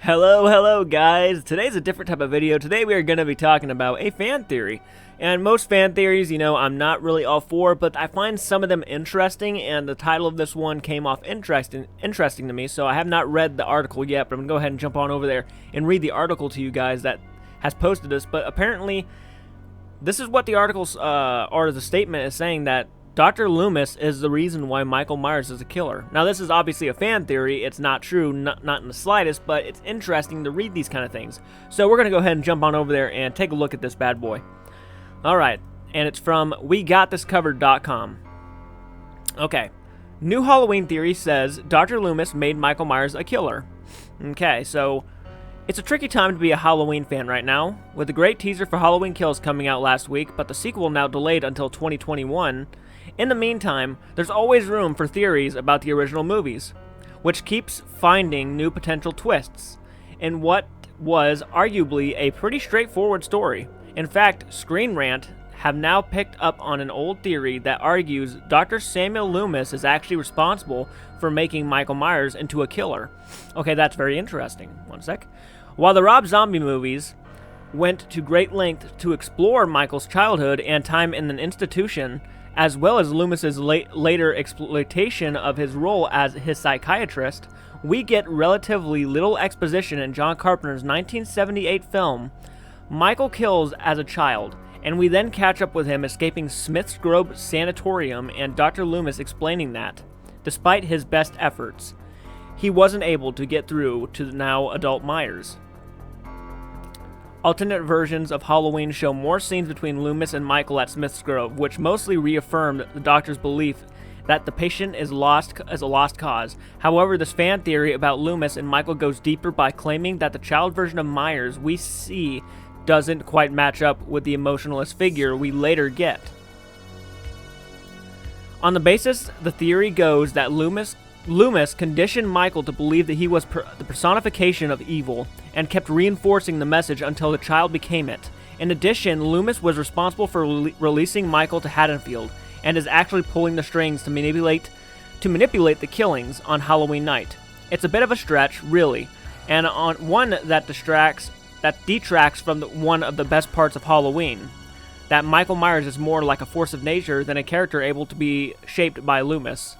Hello guys. Today's a different type of video. Today we are going to be talking about a fan theory. And most fan theories, I'm not really all for, but I find some of them interesting, and the title of this one came off interesting to me, so I have not read the article yet, but I'm going to go ahead and jump on over there and read the article to you guys that has posted this. But apparently, this is what the article's, or the statement is saying, that Dr. Loomis is the reason why Michael Myers is a killer. Now, this is obviously a fan theory. It's not true, not in the slightest, but it's interesting to read these kind of things. So we're going to go ahead and jump on over there and take a look at this bad boy. Alright, and it's from WeGotThisCovered.com. Okay, new Halloween theory says Dr. Loomis made Michael Myers a killer. Okay, so it's a tricky time to be a Halloween fan right now, with a great teaser for Halloween Kills coming out last week, but the sequel now delayed until 2021. In the meantime, there's always room for theories about the original movies, which keeps finding new potential twists in what was arguably a pretty straightforward story. In fact, Screen Rant have now picked up on an old theory that argues Dr. Samuel Loomis is actually responsible for making Michael Myers into a killer. Okay, that's very interesting. One sec. While the Rob Zombie movies went to great length to explore Michael's childhood and time in an institution, as well as Loomis's later exploitation of his role as his psychiatrist, we get relatively little exposition in John Carpenter's 1978 film Michael Kills as a child, and we then catch up with him escaping Smith's Grove Sanatorium and Dr. Loomis explaining that, despite his best efforts, he wasn't able to get through to the now adult Myers. Alternate versions of Halloween show more scenes between Loomis and Michael at Smith's Grove, which mostly reaffirmed the doctor's belief that the patient is a lost cause. However, this fan theory about Loomis and Michael goes deeper by claiming that the child version of Myers we see doesn't quite match up with the emotionalist figure we later get. On the basis, the theory goes that Loomis conditioned Michael to believe that he was the personification of evil, and kept reinforcing the message until the child became it. In addition, Loomis was responsible for releasing Michael to Haddonfield, and is actually pulling the strings to manipulate the killings on Halloween night. It's a bit of a stretch, really, and on one that detracts from one of the best parts of Halloween, that Michael Myers is more like a force of nature than a character able to be shaped by Loomis.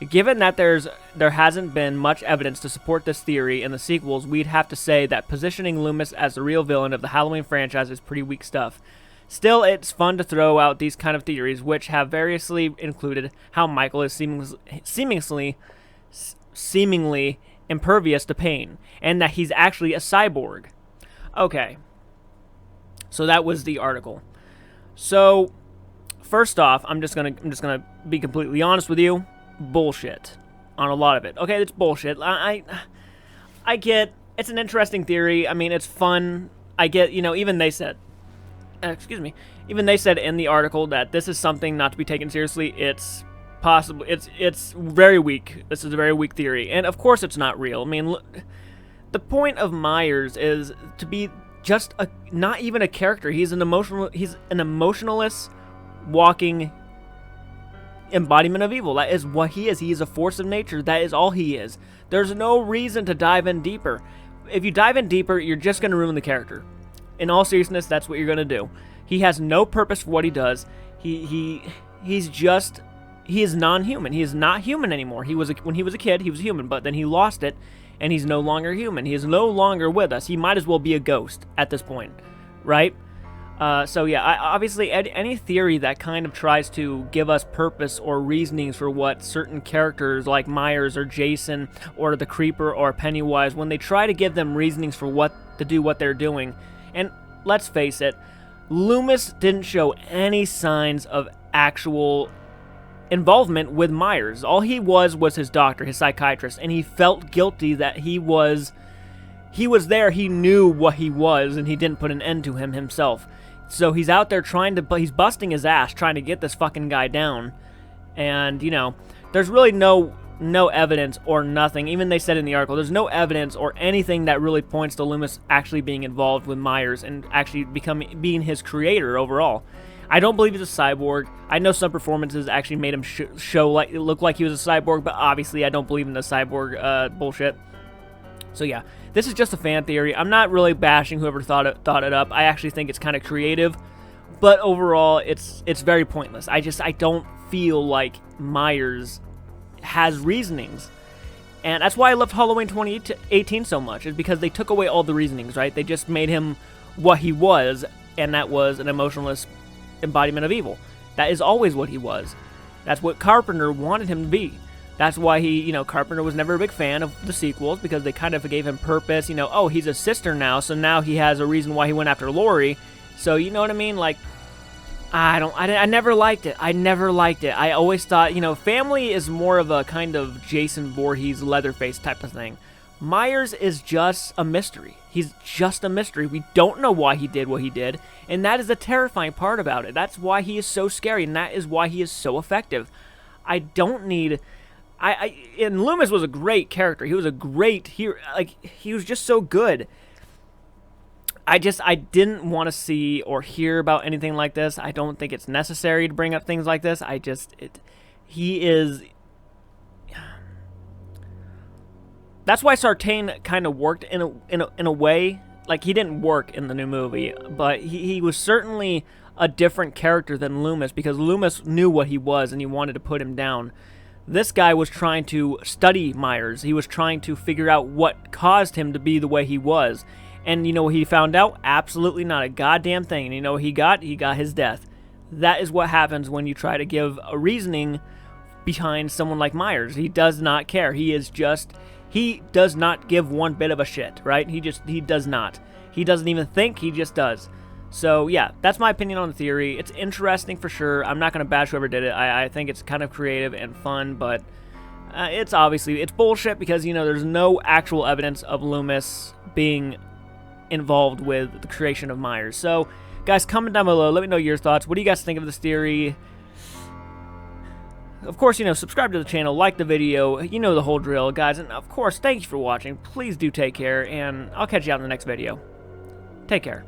Given that there hasn't been much evidence to support this theory in the sequels, we'd have to say that positioning Loomis as the real villain of the Halloween franchise is pretty weak stuff. Still, it's fun to throw out these kind of theories, which have variously included how Michael is seemingly impervious to pain, and that he's actually a cyborg. Okay, so that was the article. So, first off, I'm just gonna be completely honest with you. Bullshit on a lot of it. Okay, it's bullshit. I get it's an interesting theory. I mean, it's fun. I get, even they said, even they said in the article that this is something not to be taken seriously. It's possible. It's very weak. This is a very weak theory, and of course it's not real. I mean, the point of Myers is to be just not even a character. He's an emotionalist walking embodiment of evil. That is what he is. He is a force of nature. That is all he is. There's no reason to dive in deeper. If you dive in deeper, you're just going to ruin the character. In all seriousness, that's what you're going to do. He has no purpose for what he does. He is non-human. He is not human anymore. When he was a kid, he was human, but then he lost it, and he's no longer human. He is no longer with us. He might as well be a ghost at this point, right? So yeah, obviously any theory that kind of tries to give us purpose or reasonings for what certain characters like Myers or Jason or the Creeper or Pennywise, when they try to give them reasonings for what to do what they're doing, and let's face it, Loomis didn't show any signs of actual involvement with Myers. All he was his doctor, his psychiatrist, and he felt guilty that he was there, he knew what he was, and he didn't put an end to him himself. So he's out there he's busting his ass trying to get this fucking guy down. And, there's really no evidence or nothing. Even they said in the article, there's no evidence or anything that really points to Loomis actually being involved with Myers and actually being his creator overall. I don't believe he's a cyborg. I know some performances actually made him look like he was a cyborg, but obviously I don't believe in the cyborg bullshit. So yeah, this is just a fan theory. I'm not really bashing whoever thought it up. I actually think it's kind of creative, but overall, it's very pointless. I don't feel like Myers has reasonings, and that's why I loved Halloween 2018 so much. Is because they took away all the reasonings, right? They just made him what he was, and that was an emotionless embodiment of evil. That is always what he was. That's what Carpenter wanted him to be. That's why Carpenter was never a big fan of the sequels, because they kind of gave him purpose. Oh, he's a sister now, so now he has a reason why he went after Laurie. So, you know what I mean? Like, I never liked it. I never liked it. I always thought, family is more of a kind of Jason Voorhees, Leatherface type of thing. Myers is just a mystery. He's just a mystery. We don't know why he did what he did, and that is the terrifying part about it. That's why he is so scary, and that is why he is so effective. I don't need... and Loomis was a great character. He was a great hero. Like, he was just so good. I didn't want to see or hear about anything like this. I don't think it's necessary to bring up things like this. He is... That's why Sartain kind of worked in a way. Like, he didn't work in the new movie, but he was certainly a different character than Loomis, because Loomis knew what he was and he wanted to put him down. This guy was trying to study Myers. He was trying to figure out what caused him to be the way he was. And he found out? Absolutely not a goddamn thing. And he got his death. That is what happens when you try to give a reasoning behind someone like Myers. He does not care. He does not give one bit of a shit, right? He does not. He doesn't even think, he just does. So, yeah, that's my opinion on the theory. It's interesting for sure. I'm not going to bash whoever did it. I think it's kind of creative and fun, but it's bullshit, because, there's no actual evidence of Loomis being involved with the creation of Myers. So, guys, comment down below. Let me know your thoughts. What do you guys think of this theory? Of course, subscribe to the channel, like the video, the whole drill, guys. And, of course, thank you for watching. Please do take care, and I'll catch you out in the next video. Take care.